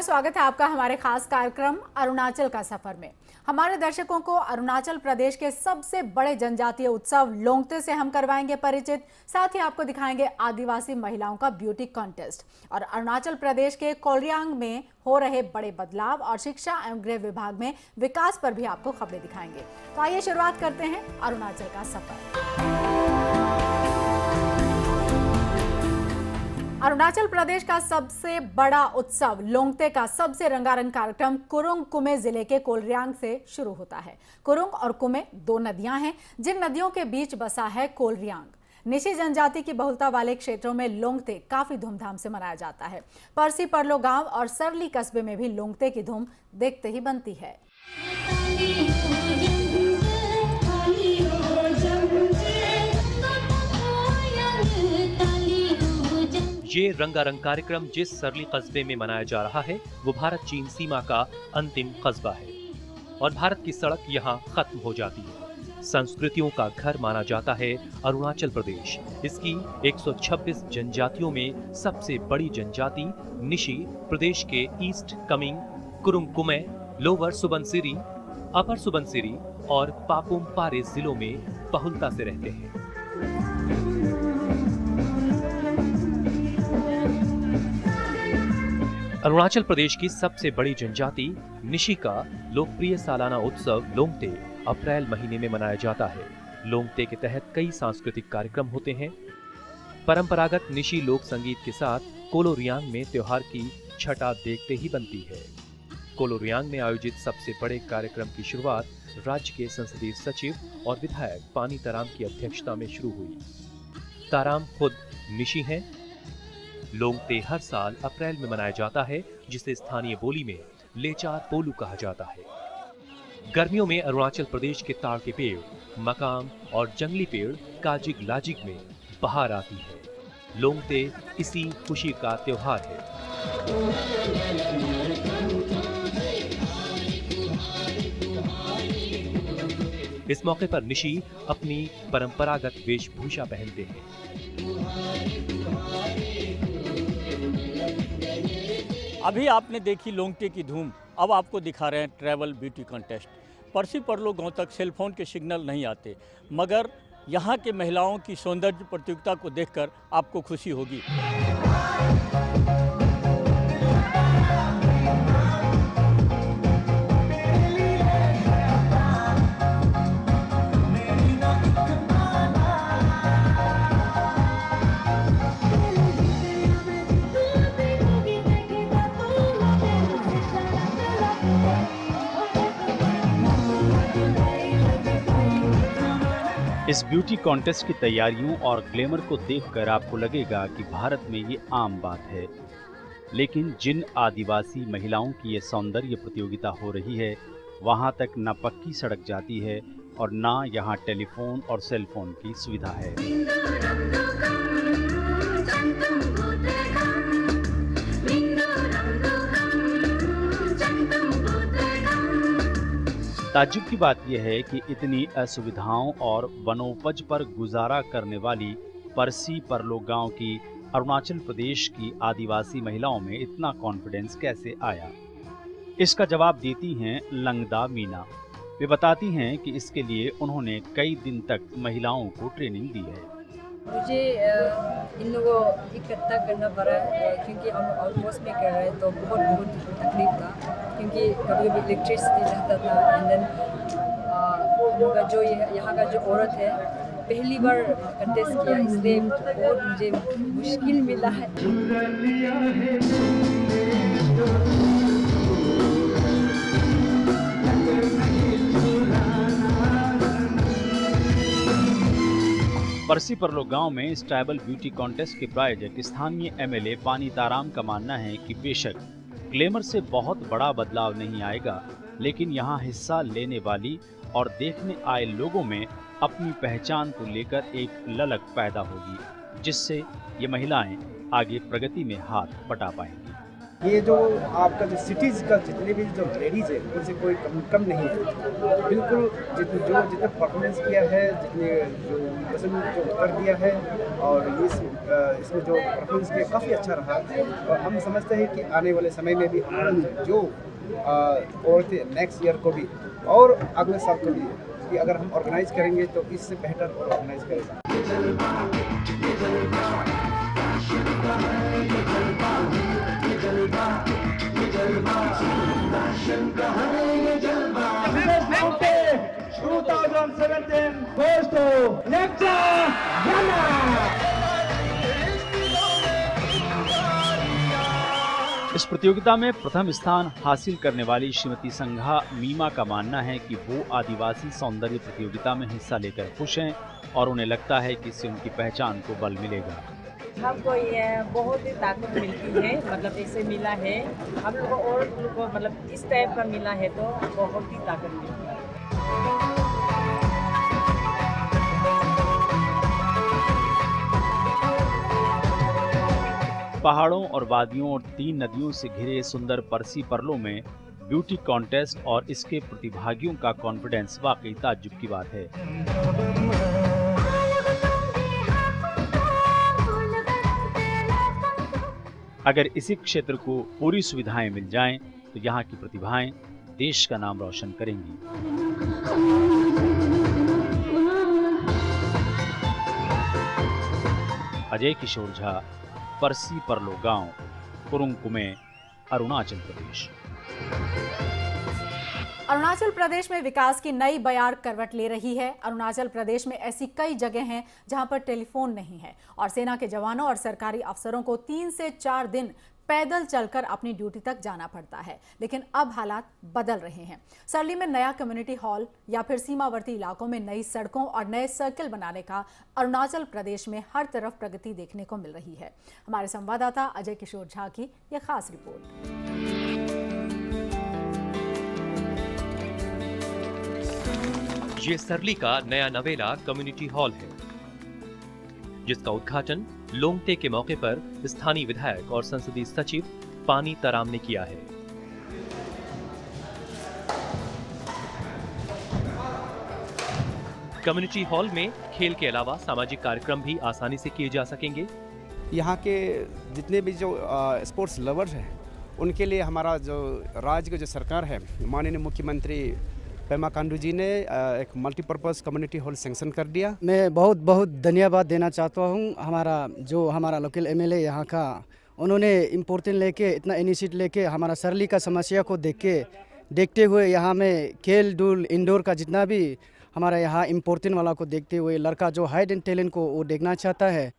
स्वागत है आपका हमारे खास कार्यक्रम अरुणाचल का सफर में। हमारे दर्शकों को अरुणाचल प्रदेश के सबसे बड़े जनजातीय उत्सव लोंगते से हम करवाएंगे परिचित। साथ ही आपको दिखाएंगे आदिवासी महिलाओं का ब्यूटी कॉन्टेस्ट और अरुणाचल प्रदेश के कोलरियांग में हो रहे बड़े बदलाव और शिक्षा एवं गृह विभाग में विकास पर भी आपको खबरें दिखाएंगे। तो आइए शुरुआत करते हैं अरुणाचल का सफर। अरुणाचल प्रदेश का सबसे बड़ा उत्सव लोंगते का सबसे रंगारंग कार्यक्रम कुरुंग कुमे जिले के कोलरियांग से शुरू होता है। कुरुंग और कुमे दो नदियां हैं जिन नदियों के बीच बसा है कोलरियांग। निशी जनजाति की बहुलता वाले क्षेत्रों में लोंगते काफी धूमधाम से मनाया जाता है। परसी परलो गांव और सरली कस्बे में भी लोंगते की धूम देखते ही बनती है। ये रंगारंग कार्यक्रम जिस सरली कस्बे में मनाया जा रहा है वो भारत चीन सीमा का अंतिम कस्बा है और भारत की सड़क यहाँ खत्म हो जाती है। संस्कृतियों का घर माना जाता है अरुणाचल प्रदेश। इसकी 126 जनजातियों में सबसे बड़ी जनजाति निशी प्रदेश के east Kameng, Kurung Kumey, lower Subansiri, upper Subansiri और पापुम पारे जिलों में बहुलता से रहते हैं। अरुणाचल प्रदेश की सबसे बड़ी जनजाति निशी का लोकप्रिय सालाना उत्सव लोंगते अप्रैल महीने में मनाया जाता है। लोंगते के तहत कई सांस्कृतिक कार्यक्रम होते हैं। परंपरागत निशी लोक संगीत के साथ कोलोरियांग में त्योहार की छटा देखते ही बनती है। कोलोरियांग में आयोजित सबसे बड़े कार्यक्रम की शुरुआत राज्य के संसदीय सचिव और विधायक पानी ताराम की अध्यक्षता में शुरू हुई। ताराम खुद निशी हैं। लोंगते हर साल अप्रैल में मनाया जाता है जिसे स्थानीय बोली में लेचार पोलू कहा जाता है। गर्मियों में अरुणाचल प्रदेश के ताड़ के पेड़, मकाम और जंगली पेड़ काजिग लाजिग में बहार आती है। लोंगते इसी खुशी का त्योहार है। इस मौके पर निशी अपनी परंपरागत वेशभूषा पहनते हैं। अभी आपने देखी लोंगते की धूम, अब आपको दिखा रहे हैं ट्रैवल ब्यूटी कॉन्टेस्ट। परसी परलो गांव तक सेलफोन के सिग्नल नहीं आते, मगर यहाँ के महिलाओं की सौंदर्य प्रतियोगिता को देखकर आपको खुशी होगी। इस ब्यूटी कॉन्टेस्ट की तैयारियों और ग्लैमर को देखकर आपको लगेगा कि भारत में ये आम बात है, लेकिन जिन आदिवासी महिलाओं की ये सौंदर्य प्रतियोगिता हो रही है वहाँ तक न पक्की सड़क जाती है और न यहाँ टेलीफोन और सेलफोन की सुविधा है। ताज्जुब की बात यह है कि इतनी असुविधाओं और वनोपज पर गुजारा करने वाली परसी परलो गांव की अरुणाचल प्रदेश की आदिवासी महिलाओं में इतना कॉन्फिडेंस कैसे आया। इसका जवाब देती हैं लंगदा मीना। वे बताती हैं कि इसके लिए उन्होंने कई दिन तक महिलाओं को ट्रेनिंग दी है। मुझे इन लोगों को इकट्ठा करना पड़ा क्योंकि हम ऑलमोस्ट में कर रहे हैं तो बहुत तकलीफ था, क्योंकि कभी कभी इलेक्ट्रिसिटी रहता था। एंड देन हम लोग का जो यहाँ का जो औरत है पहली बार कंटेस्ट किया, इसलिए बहुत मुझे मुश्किल मिला है। परसी परलो गांव में इस ट्राइबल ब्यूटी कॉन्टेस्ट के प्रायोजक स्थानीय एमएलए पानी ताराम का मानना है कि बेशक ग्लैमर से बहुत बड़ा बदलाव नहीं आएगा, लेकिन यहाँ हिस्सा लेने वाली और देखने आए लोगों में अपनी पहचान को लेकर एक ललक पैदा होगी, जिससे ये महिलाएं आगे प्रगति में हाथ बटा पाएंगी। ये जो आपका जो सिटीज़ का जितने भी जो लेडीज़ है उनसे कोई कम नहीं है। बिल्कुल जितना परफॉर्मेंस किया है, जितने जो प्रश्न जो उत्तर दिया है और इसमें जो परफॉर्मेंस किया काफ़ी अच्छा रहा। और हम समझते हैं कि आने वाले समय में भी हमारा जो औरतें नेक्स्ट ईयर को भी और अगले साल को भी कि अगर हम ऑर्गेनाइज करेंगे तो इससे बेहतर ऑर्गेनाइज करेंगे। इस प्रतियोगिता में प्रथम स्थान हासिल करने वाली श्रीमती संघा मीमा का मानना है कि वो आदिवासी सौंदर्य प्रतियोगिता में हिस्सा लेकर खुश हैं और उन्हें लगता है कि इससे उनकी पहचान को बल मिलेगा। हमको ये बहुत ही ताकत मिलती है, मतलब इससे मिला है हम लोग को, और लोग को मतलब इस टाइप का मिला है तो बहुत ही ताकत मिलती है। पहाड़ों और वादियों और 3 नदियों से घिरे सुंदर परसी परलों में ब्यूटी कॉन्टेस्ट और इसके प्रतिभागियों का कॉन्फिडेंस वाकई ताज्जुब की बात है। अगर इसी क्षेत्र को पूरी सुविधाएं मिल जाएं तो यहाँ की प्रतिभाएं देश का नाम रोशन करेंगी। अजय किशोर झा, परसी परलो गांव, कुरुंग कुमे, अरुणाचल प्रदेश। अरुणाचल प्रदेश में विकास की नई बयार करवट ले रही है। अरुणाचल प्रदेश में ऐसी कई जगह हैं जहां पर टेलीफोन नहीं है और सेना के जवानों और सरकारी अफसरों को 3 से 4 दिन पैदल चलकर अपनी ड्यूटी तक जाना पड़ता है। लेकिन अब हालात बदल रहे हैं। सरली में नया कम्युनिटी हॉल या फिर सीमावर्ती इलाकों में नई सड़कों और नए सर्किल बनाने का अरुणाचल प्रदेश में हर तरफ प्रगति देखने को मिल रही है। हमारे संवाददाता अजय किशोर झा की यह खास रिपोर्ट। ये सरली का नया नवेला कम्युनिटी हॉल है, जिसका उद्घाटन लोंगते के मौके पर स्थानीय विधायक और संसदीय सचिव पानी तराम ने किया है। कम्युनिटी हॉल में खेल के अलावा सामाजिक कार्यक्रम भी आसानी से किए जा सकेंगे। यहाँ के जितने भी जो स्पोर्ट्स लवर्स हैं उनके लिए हमारा जो राज्य की जो सरकार है, माननीय मुख्यमंत्री पेमा खांडू जी ने एक मल्टीपर्पज़ कम्युनिटी हॉल सैंक्शन कर दिया। मैं बहुत बहुत धन्यवाद देना चाहता हूँ हमारा लोकल एमएलए यहाँ का, उन्होंने इम्पोर्टेंट लेके इतना इनिशिएटिव लेके हमारा सरली का समस्या को देखते हुए यहाँ में खेल डूल इंडोर का जितना भी हमारा यहाँ इम्पोर्टेंट वाला को देखते हुए लड़का जो हाइड एंड टैलेंट को वो देखना चाहता है।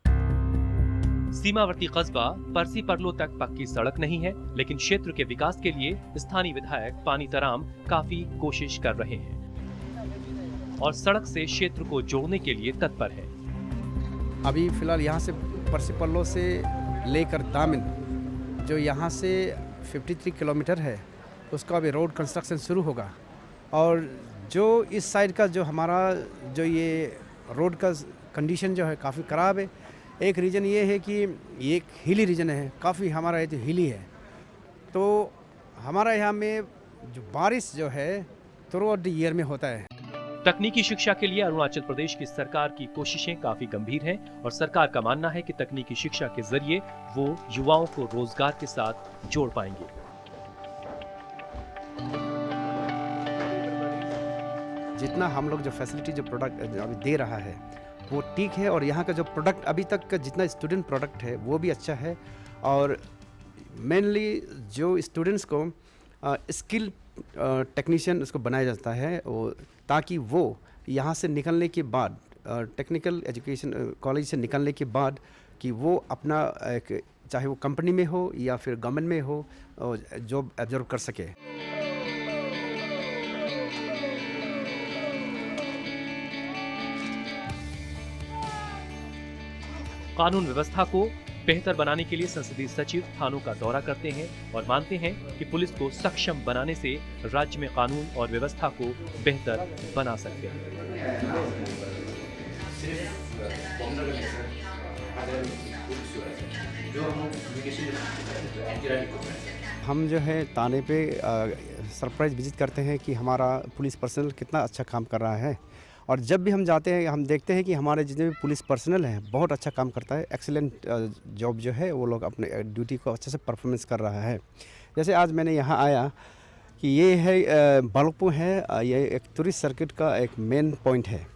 सीमावर्ती कस्बा परसी परलो तक पक्की सड़क नहीं है, लेकिन क्षेत्र के विकास के लिए स्थानीय विधायक पानी तराम काफी कोशिश कर रहे हैं और सड़क से क्षेत्र को जोड़ने के लिए तत्पर है। अभी फिलहाल यहाँ से परसी परलो से लेकर दामिन जो यहाँ से 53 किलोमीटर है उसका अभी रोड कंस्ट्रक्शन शुरू होगा। और जो इस साइड का जो हमारा जो ये रोड का कंडीशन जो है काफ़ी ख़राब है। एक रीज़न ये है कि ये एक हिली रीजन है, काफ़ी हमारा ये हिली है, तो हमारा यहाँ में जो बारिश जो है थ्रू आउट द ईयर में होता है। तकनीकी शिक्षा के लिए अरुणाचल प्रदेश की सरकार की कोशिशें काफी गंभीर हैं और सरकार का मानना है कि तकनीकी शिक्षा के जरिए वो युवाओं को रोजगार के साथ जोड़ पाएंगे। जितना हम लोग जो फैसिलिटी जो प्रोडक्ट अभी दे रहा है वो ठीक है और यहाँ का जो प्रोडक्ट अभी तक का जितना स्टूडेंट प्रोडक्ट है वो भी अच्छा है। और मेनली जो स्टूडेंट्स को स्किल टेक्नीशियन उसको बनाया जाता है ताकि वो यहाँ से निकलने के बाद टेक्निकल एजुकेशन कॉलेज से निकलने के बाद कि वो अपना एक चाहे वो कंपनी में हो या फिर गवर्नमेंट में हो जॉब एब्जॉर्व कर सके। कानून व्यवस्था को बेहतर बनाने के लिए संसदीय सचिव थानों का दौरा करते हैं और मानते हैं कि पुलिस को सक्षम बनाने से राज्य में कानून और व्यवस्था को बेहतर बना सकते हैं। जो हम कम्युनिकेशन हम जो है थाने पे सरप्राइज़ विज़िट करते हैं कि हमारा पुलिस पर्सनल कितना अच्छा काम कर रहा है, और जब भी हम जाते हैं हम देखते हैं कि हमारे जितने भी पुलिस पर्सनल हैं बहुत अच्छा काम करता है। एक्सीलेंट जॉब जो है वो लोग अपने ड्यूटी को अच्छे से परफॉर्मेंस कर रहा है। जैसे आज मैंने यहाँ आया कि ये है भालुकपुर है, ये एक टूरिस्ट सर्किट का एक मेन पॉइंट है।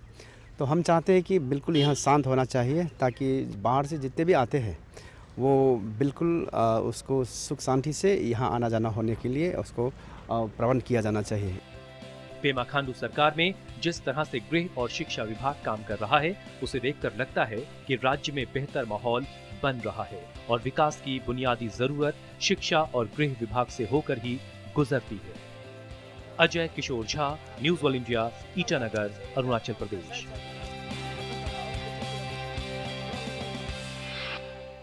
तो हम चाहते हैं कि बिल्कुल यहाँ शांत होना चाहिए ताकि बाहर से जितने भी आते हैं वो बिल्कुल उसको सुख शांति से यहाँ आना जाना होने के लिए उसको प्रबंध किया जाना चाहिए। पेमा खांडू सरकार में जिस तरह से गृह और शिक्षा विभाग काम कर रहा है उसे देखकर लगता है कि राज्य में बेहतर माहौल बन रहा है और विकास की बुनियादी जरूरत शिक्षा और गृह विभाग से होकर ही गुजरती है। Ajay Kishore Jha, news world India, Itanagar, Arunachal Pradesh.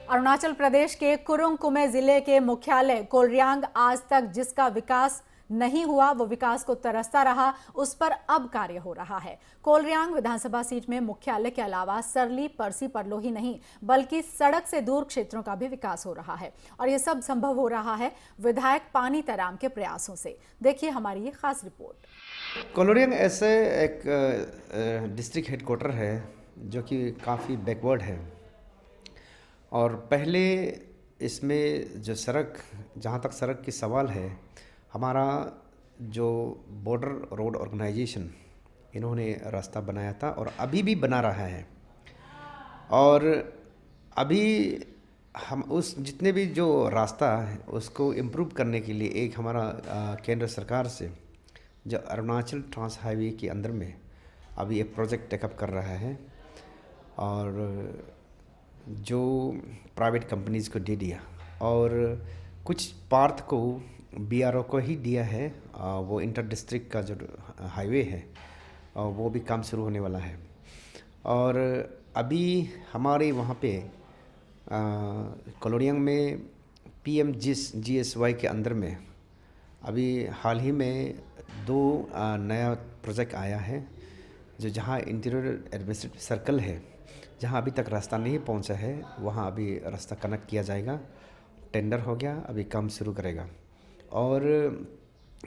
Arunachal Pradesh के कुरुंग कुमे जिले के मुख्यालय कोलरियांग आज तक जिसका विकास नहीं हुआ वो विकास को तरसता रहा, उस पर अब कार्य हो रहा है। कोलरियांग विधानसभा सीट में मुख्यालय के अलावा सरली, परसी, परलो ही नहीं बल्कि सड़क से दूर क्षेत्रों का भी विकास हो रहा है और ये सब संभव हो रहा है विधायक पानी तराम के प्रयासों से। देखिए हमारी ये खास रिपोर्ट। कोलरियांग ऐसे एक डिस्ट्रिक्ट हेडक्वार्टर है जो कि काफ़ी बैकवर्ड है, और पहले इसमें जो सड़क, जहाँ तक सड़क की सवाल है, हमारा जो बॉर्डर रोड ऑर्गेनाइजेशन इन्होंने रास्ता बनाया था और अभी भी बना रहा है। और अभी हम उस जितने भी जो रास्ता है उसको इम्प्रूव करने के लिए एक हमारा केंद्र सरकार से जो अरुणाचल ट्रांस हाईवे के अंदर में अभी एक प्रोजेक्ट टेकअप कर रहा है और जो प्राइवेट कंपनीज़ को दे दिया और कुछ पार्ट को बीआरओ को ही दिया है। वो इंटर डिस्ट्रिक्ट का जो हाईवे है वो भी काम शुरू होने वाला है। और अभी हमारे वहाँ पे कोलरियांग में PMGSY के अंदर में अभी हाल ही में 2 नया प्रोजेक्ट आया है, जो जहाँ इंटीरियर एडमिनिस्ट्रेटिव सर्कल है, जहाँ अभी तक रास्ता नहीं पहुँचा है वहाँ अभी रास्ता कनेक्ट किया जाएगा। टेंडर हो गया, अभी काम शुरू करेगा। और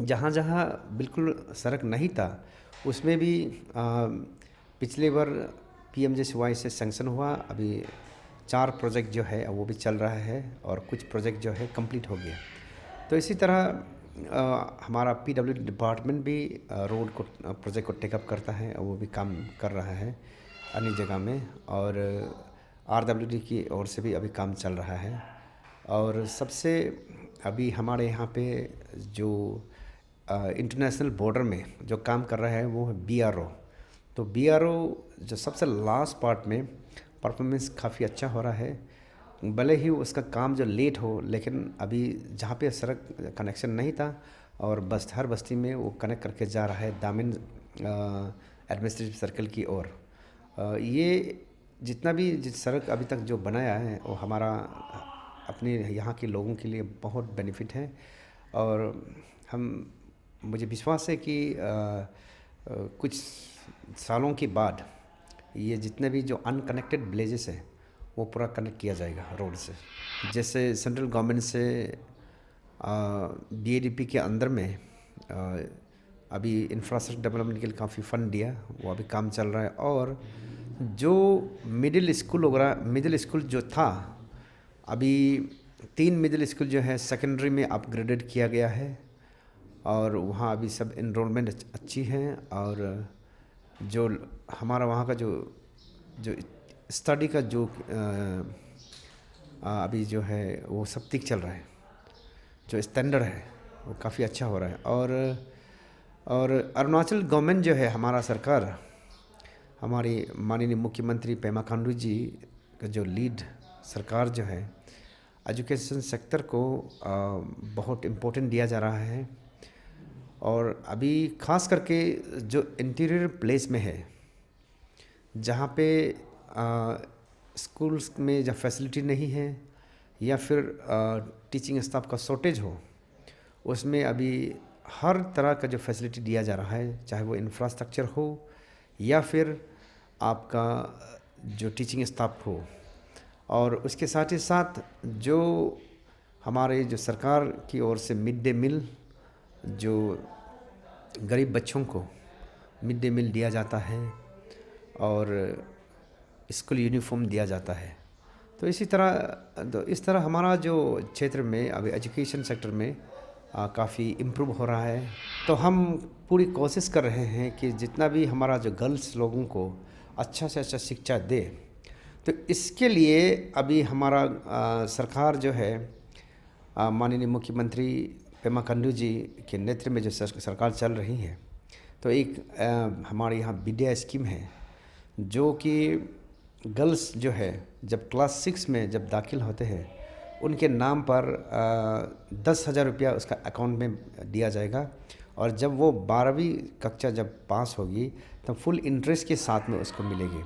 जहाँ जहाँ बिल्कुल सड़क नहीं था उसमें भी पिछले बार PMGSY से सैंक्शन हुआ। अभी 4 प्रोजेक्ट जो है वो भी चल रहा है और कुछ प्रोजेक्ट जो है कंप्लीट हो गया। तो इसी तरह हमारा PWD डिपार्टमेंट भी रोड को प्रोजेक्ट को टेकअप करता है, वो भी काम कर रहा है अन्य जगह में, और RWD की ओर से भी अभी काम चल रहा है। और सबसे अभी हमारे यहाँ पे जो इंटरनेशनल बॉर्डर में जो काम कर रहा है वो है BRO। तो BRO जो सबसे लास्ट पार्ट में परफॉर्मेंस काफ़ी अच्छा हो रहा है, भले ही उसका काम जो लेट हो, लेकिन अभी जहाँ पे सड़क कनेक्शन नहीं था और बस हर बस्ती में वो कनेक्ट करके जा रहा है दामिन एडमिनिस्ट्रेटिव सर्कल की ओर। ये जितना भी जिस सड़क अभी तक जो बनाया है वो हमारा अपने यहाँ के लोगों के लिए बहुत बेनिफिट है। और मुझे विश्वास है कि कुछ सालों के बाद ये जितने भी जो अनकनेक्टेड विलेजेस है वो पूरा कनेक्ट किया जाएगा रोड से। जैसे सेंट्रल गवर्नमेंट से BADP के अंदर में अभी इंफ्रास्ट्रक्चर डेवलपमेंट के लिए काफ़ी फ़ंड दिया, वो अभी काम चल रहा है। और जो मिडिल स्कूल जो था, अभी 3 मिडिल स्कूल जो है सेकेंडरी में अपग्रेडेड किया गया है और वहाँ अभी सब इनरोलमेंट अच्छी है। और जो हमारा वहाँ का जो स्टडी का जो अभी जो है वो सब ठीक चल रहा है, जो स्टैंडर्ड है वो काफ़ी अच्छा हो रहा है। और अरुणाचल गवर्नमेंट जो है, हमारा सरकार, हमारी माननीय मुख्यमंत्री पेमा खांडू जी का जो लीड सरकार जो है, एजुकेशन सेक्टर को बहुत इम्पोर्टेंट दिया जा रहा है। और अभी ख़ास करके जो इंटीरियर प्लेस में है, जहाँ पे स्कूल्स में जहाँ फैसिलिटी नहीं है या फिर टीचिंग स्टाफ का शॉर्टेज हो, उसमें अभी हर तरह का जो फैसिलिटी दिया जा रहा है, चाहे वो इंफ्रास्ट्रक्चर हो या फिर आपका जो टीचिंग स्टाफ हो। और उसके साथ ही साथ जो हमारे जो सरकार की ओर से मिड डे मील, जो गरीब बच्चों को मिड डे मील दिया जाता है और स्कूल यूनिफॉर्म दिया जाता है। तो इस तरह हमारा जो क्षेत्र में अभी एजुकेशन सेक्टर में काफ़ी इम्प्रूव हो रहा है। तो हम पूरी कोशिश कर रहे हैं कि जितना भी हमारा जो गर्ल्स लोगों को अच्छा से अच्छा शिक्षा दे। तो इसके लिए अभी हमारा सरकार जो है माननीय मुख्यमंत्री पेमा खांडू जी के नेतृत्व में जो सरकार चल रही है, तो एक हमारे यहाँ विद्या स्कीम है जो कि गर्ल्स जो है जब क्लास 6 में जब दाखिल होते हैं उनके नाम पर 10,000 रुपया उसका अकाउंट में दिया जाएगा, और जब वो 12वीं कक्षा जब पास होगी तब फुल इंटरेस्ट के साथ में उसको मिलेगी।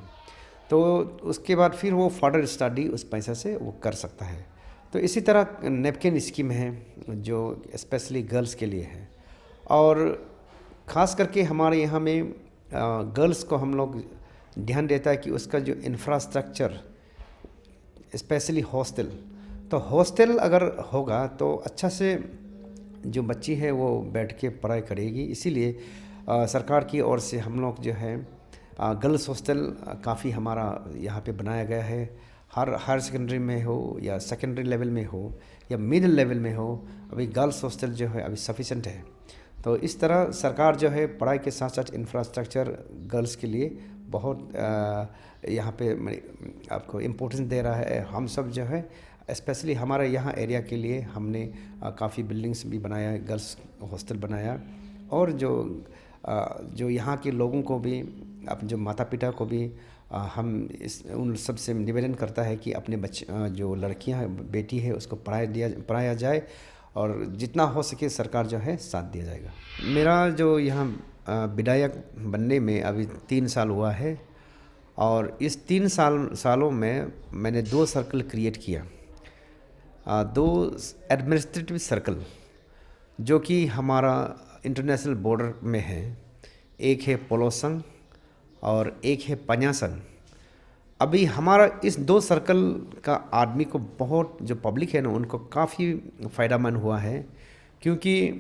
तो उसके बाद फिर वो फर्दर स्टडी उस पैसा से वो कर सकता है। तो इसी तरह नैपकिन स्कीम है जो स्पेशली गर्ल्स के लिए है, और ख़ास करके हमारे यहाँ में गर्ल्स को हम लोग ध्यान देता है कि उसका जो इंफ्रास्ट्रक्चर स्पेशली हॉस्टल, तो हॉस्टल अगर होगा तो अच्छा से जो बच्ची है वो बैठ के पढ़ाई करेगी। इसीलिए सरकार की ओर से हम लोग जो है गर्ल्स हॉस्टल काफ़ी हमारा यहाँ पे बनाया गया है। हायर सेकेंडरी में हो या सेकेंडरी लेवल में हो या मिडिल लेवल में हो, अभी गर्ल्स हॉस्टल जो है अभी सफिशेंट है। तो इस तरह सरकार जो है पढ़ाई के साथ साथ इंफ्रास्ट्रक्चर गर्ल्स के लिए बहुत यहाँ पे आपको इम्पोर्टेंस दे रहा है। हम सब जो है स्पेशली हमारे यहाँ एरिया के लिए हमने काफ़ी बिल्डिंग्स भी बनाया, गर्ल्स हॉस्टल बनाया, और जो यहाँ के लोगों को भी, अपने जो माता पिता को भी हम उन सब से निवेदन करता है कि अपने बच्चे जो लड़कियाँ बेटी है उसको पढ़ाया जाए, और जितना हो सके सरकार जो है साथ दिया जाएगा। मेरा जो यहाँ विधायक बनने में अभी 3 साल हुआ है, और इस 3 सालों में मैंने 2 सर्कल क्रिएट किया, 2 एडमिनिस्ट्रेटिव सर्कल जो कि हमारा इंटरनेशनल बॉर्डर में है। एक है पोलोसंग और एक है पन्यासंग। अभी हमारा इस 2 सर्कल का आदमी को बहुत, जो पब्लिक है ना, उनको काफ़ी फ़ायदामंद हुआ है, क्योंकि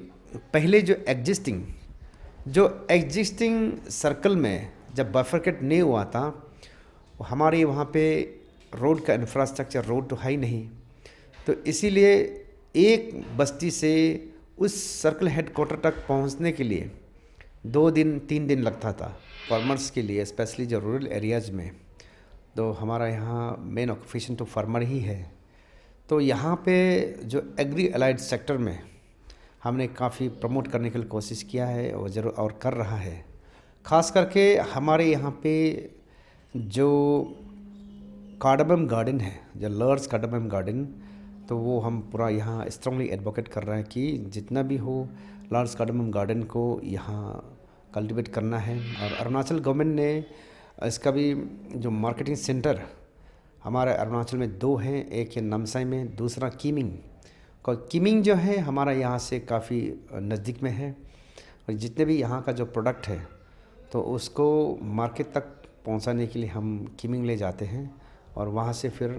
पहले जो एग्जिस्टिंग सर्कल में जब बाइफरकेट नहीं हुआ था, हमारे वहाँ पे रोड का इंफ्रास्ट्रक्चर, रोड तो है ही नहीं, तो इसीलिए एक बस्ती से उस सर्कल हेडक्वार्टर तक पहुँचने के लिए 2 दिन 3 दिन लगता था फार्मर्स के लिए, स्पेशली जो रूरल एरियाज़ में। तो हमारा यहाँ मेन ऑक्यूपेशन तो फार्मर ही है। तो यहाँ पे जो एग्री अलाइड सेक्टर में हमने काफ़ी प्रमोट करने की कोशिश किया है और कर रहा है। ख़ास करके हमारे यहाँ पे जो कार्डमम गार्डन है, जो लर्स कार्डमम गार्डन, तो वो हम पूरा यहाँ स्ट्रांगली एडवोकेट कर रहे हैं कि जितना भी हो लर्स कार्डमम गार्डन को यहाँ कल्टीवेट करना है। और अरुणाचल गवर्नमेंट ने इसका भी जो मार्केटिंग सेंटर हमारे अरुणाचल में 2 हैं, एक है नामसाई में, दूसरा कीमिंग जो है हमारा यहाँ से काफ़ी नज़दीक में है, और जितने भी यहाँ का जो प्रोडक्ट है तो उसको मार्केट तक पहुँचाने के लिए हम कीमिंग ले जाते हैं, और वहाँ से फिर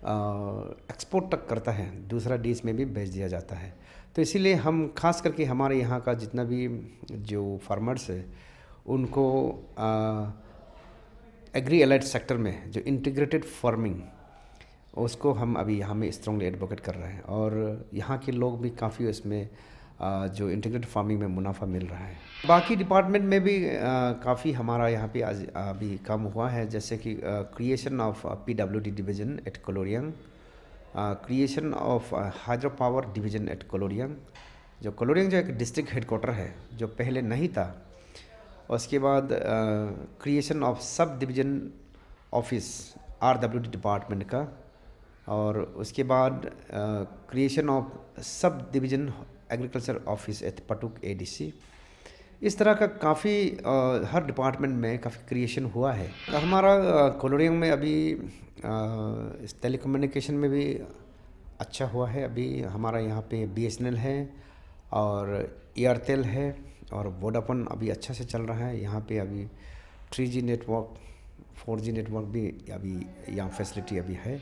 एक्सपोर्ट तक करता है, दूसरा देश में भी भेज दिया जाता है। तो इसीलिए हम खास करके हमारे यहाँ का जितना भी जो फार्मर्स है उनको एग्री एलाइड सेक्टर में जो इंटीग्रेटेड फार्मिंग, उसको हम अभी यहाँ में स्ट्रांगली एडवोकेट कर रहे हैं, और यहाँ के लोग भी काफ़ी उसमें जो इंटीग्रेटेड फार्मिंग में मुनाफा मिल रहा है। बाकी डिपार्टमेंट में भी काफ़ी हमारा यहाँ पे आज अभी काम हुआ है, जैसे कि creation of PWD division at Koloriang, creation of hydro power division at Koloriang. जो कोलोरियंग जो एक डिस्ट्रिक्ट हेडक्वार्टर है जो पहले नहीं था, उसके बाद creation of sub division office RWD department का, और उसके बाद creation of sub division agriculture office at Patuk ADC। इस तरह का काफ़ी हर डिपार्टमेंट में काफ़ी क्रिएशन हुआ है। हमारा कोलोरियंग में अभी इस टेलीकम्युनिकेशन में भी अच्छा हुआ है। अभी हमारा यहाँ पे BSNL है और एयरटेल है और वोडाफोन अभी अच्छा से चल रहा है। यहाँ पे अभी 3G नेटवर्क 4G नेटवर्क भी अभी यहाँ फैसिलिटी अभी है।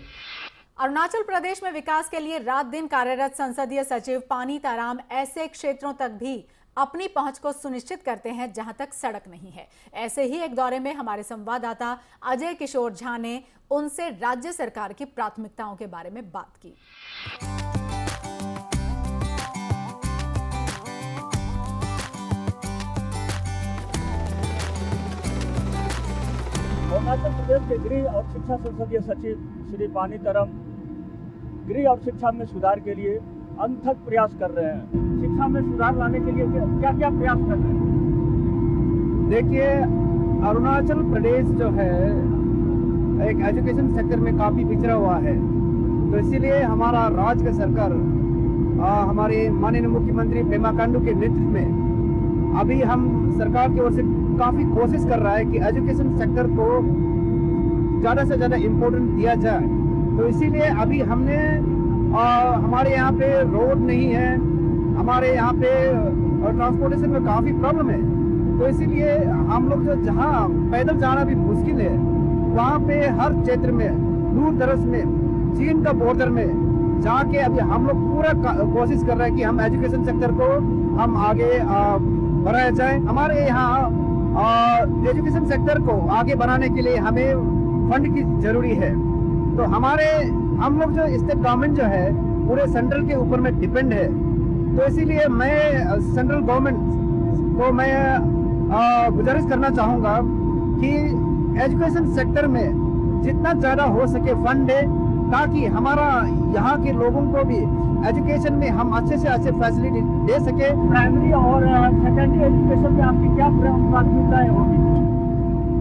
अरुणाचल प्रदेश में विकास के लिए रात दिन कार्यरत संसदीय सचिव पानी ताराम ऐसे क्षेत्रों तक भी अपनी पहुंच को सुनिश्चित करते हैं जहां तक सड़क नहीं है। ऐसे ही एक दौरे में हमारे संवाददाता अजय किशोर झा ने उनसे राज्य सरकार की प्राथमिकताओं के बारे में बात की। अरुणाचल प्रदेश के गृह और शिक्षा संसदीय सचिव श्री पानी ताराम गृह और शिक्षा में सुधार के लिए अनथक प्रयास कर रहे हैं। शिक्षा में सुधार लाने के लिए क्या क्या प्रयास कर रहे हैं? देखिए, अरुणाचल प्रदेश जो है एक एजुकेशन सेक्टर में काफ़ी पिछड़ा हुआ है, तो इसीलिए हमारा राज्य का सरकार हमारे माननीय मुख्यमंत्री पेमा खांडू के नेतृत्व में अभी हम सरकार की ओर से काफ़ी कोशिश कर रहा है कि एजुकेशन सेक्टर को ज़्यादा से ज़्यादा इम्पोर्टेंस दिया जाए। तो इसीलिए अभी हमने हमारे यहाँ पे रोड नहीं है, हमारे यहाँ पे ट्रांसपोर्टेशन में काफ़ी प्रॉब्लम है, तो इसीलिए हम लोग जो जहाँ पैदल जाना भी मुश्किल है, वहाँ पे हर क्षेत्र में दूर दराज में चीन का बॉर्डर में जाके अभी हम लोग पूरा कोशिश कर रहे हैं कि हम एजुकेशन सेक्टर को हम आगे बढ़ाया जाए। हमारे यहाँ एजुकेशन सेक्टर को आगे बढ़ाने के लिए हमें फंड की जरूरी है। तो हम लोग जो स्टेट गवर्नमेंट जो है पूरे सेंट्रल के ऊपर में डिपेंड है, तो इसीलिए मैं सेंट्रल गवर्नमेंट को मैं गुजारिश करना चाहूँगा कि एजुकेशन सेक्टर में जितना ज़्यादा हो सके फंड दे, ताकि हमारा यहाँ के लोगों को भी एजुकेशन में हम अच्छे से अच्छे फैसिलिटी दे सके। प्राइमरी और सेकेंडरी एजुकेशन में आपकी क्या प्राथमिकताएं होगी?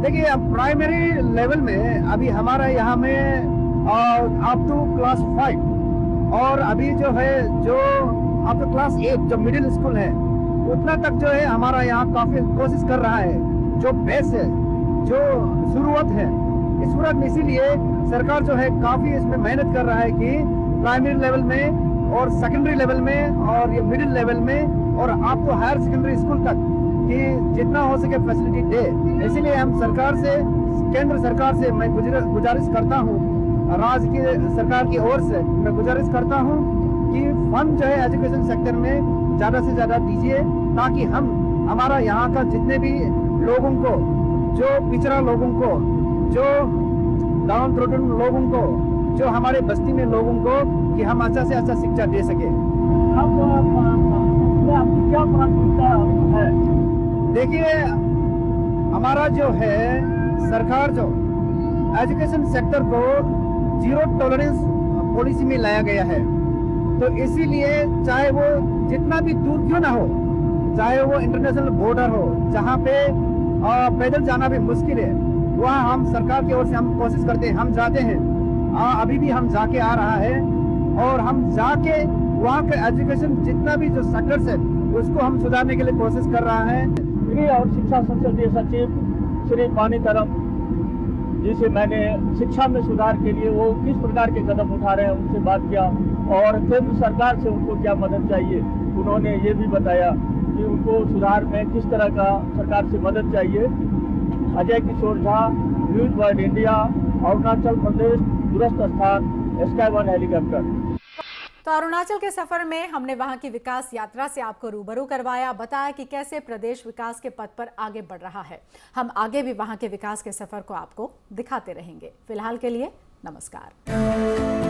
देखिए, अब प्राइमरी लेवल में अभी हमारा यहाँ में अप टू क्लास 5 और अभी जो है जो अप टू क्लास 8 जो मिडिल स्कूल है उतना तक जो है हमारा यहाँ काफ़ी कोशिश कर रहा है। जो बेस है, जो शुरुआत है, इस सूरत में इसीलिए सरकार जो है काफ़ी इसमें मेहनत कर रहा है कि प्राइमरी लेवल में और सेकेंडरी लेवल में और ये मिडिल लेवल में और आप तो हायर सेकेंडरी स्कूल तक कि जितना हो सके फैसिलिटी दे। इसीलिए हम सरकार से, केंद्र सरकार से मैं गुजारिश करता हूँ, राज्य की सरकार की ओर से मैं गुजारिश करता हूँ कि फंड जो है एजुकेशन सेक्टर में ज़्यादा से ज़्यादा दीजिए, ताकि हमारा यहाँ का जितने भी लोगों को, जो पिछड़ा लोगों को, जो डाउन ट्रोडन लोगों को, जो हमारे बस्ती में लोगों को, कि हम अच्छा से अच्छा शिक्षा दे सके। अब आपकी क्या प्राथमिकता है? देखिए, हमारा जो है सरकार जो एजुकेशन सेक्टर को जीरो टॉलरेंस पॉलिसी में लाया गया है, तो इसीलिए चाहे वो जितना भी दूर क्यों ना हो, चाहे वो इंटरनेशनल बॉर्डर हो जहाँ पे पैदल जाना भी मुश्किल है, वहाँ हम सरकार की ओर से हम कोशिश करते हैं, हम जाते हैं, अभी भी हम जाके आ रहा है, और हम जाके वहाँ का एजुकेशन जितना भी जो सेक्टर्स है उसको हम सुधारने के लिए कोशिश कर रहा है। गृह और शिक्षा संसदीय सचिव श्री पानी ताराम जिसे मैंने शिक्षा में सुधार के लिए वो किस प्रकार के कदम उठा रहे हैं उनसे बात किया, और केंद्र सरकार से उनको क्या मदद चाहिए उन्होंने ये भी बताया कि उनको सुधार में किस तरह का सरकार से मदद चाहिए। Ajay Kishore Jha, news world India, Arunachal Pradesh, दूरस्थ स्थान, स्काई वन हेलीकॉप्टर। तो अरुणाचल के सफर में हमने वहां की विकास यात्रा से आपको रूबरू करवाया, बताया कि कैसे प्रदेश विकास के पथ पर आगे बढ़ रहा है। हम आगे भी वहां के विकास के सफर को आपको दिखाते रहेंगे। फिलहाल के लिए नमस्कार।